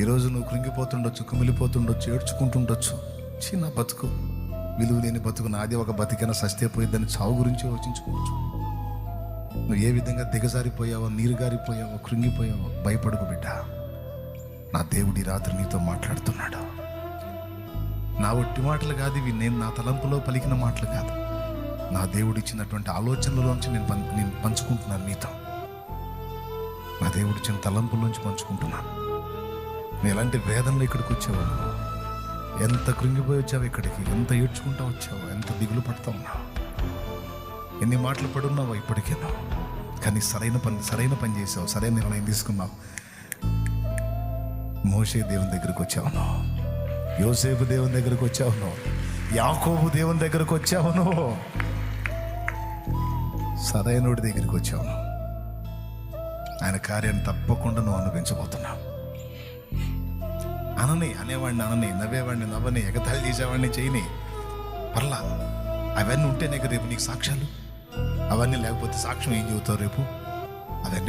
ఈరోజు నువ్వు కృంగిపోతుండొచ్చు, కుమిలిపోతుండొచ్చు, ఏడ్చుకుంటుండొచ్చు. చిన్న బతుకు, విలువ లేని బతుకు, నాది ఒక బతికైనా సస్తే పోయిద్దని చావు గురించి ఆలోచించుకోవచ్చు. నువ్వు ఏ విధంగా దిగజారిపోయావో, నీరుగారిపోయావో, కృంగిపోయావో భయపడుకు బిడ్డ. నా దేవుడి రాత్రి నీతో మాట్లాడుతున్నాడు. నా ఒట్టి మాటలు కాదు ఇవి, నేను నా తలంపులో పలికిన మాటలు కాదు, నా దేవుడు ఇచ్చినటువంటి ఆలోచనలలోంచి నేను పంచుకుంటున్నాను నీతో. నా దేవుడు ఇచ్చిన తలంపుల్లోంచి పంచుకుంటున్నాను. నేను ఎలాంటి వేదనలో ఇక్కడికి వచ్చావు, ఎంత కృంగిపోయి వచ్చావు ఇక్కడికి, ఎంత ఏడ్చుకుంటా వచ్చావు, ఎంత దిగులు పడుతూ ఉన్నావు, ఎన్ని మాటలు పడున్నావో ఇప్పటికేనా. కానీ సరైన పని చేసావు, సరైన నిర్ణయం తీసుకున్నావు. మోషే దేవుని దగ్గరికి వచ్చావును, యోసేపు దేవుని దగ్గరికి వచ్చావును, యాకోబు దేవుని దగ్గరికి వచ్చావును, సరైనోడి దగ్గరికి వచ్చావును. ఆయన కార్యాన్ని తప్పకుండా నువ్వు అనుభవించబోతున్నావు. అనేవాడిని అనని, నవ్వేవాడిని నవ్వని, ఎగతాళి చేసేవాడిని చేయని, పర్లా. అవన్నీ ఉంటేనే కదా రేపు నీకు సాక్ష్యాలు. అవన్నీ లేకపోతే సాక్ష్యం ఏం చెబుతావు రేపు? అవన్నీ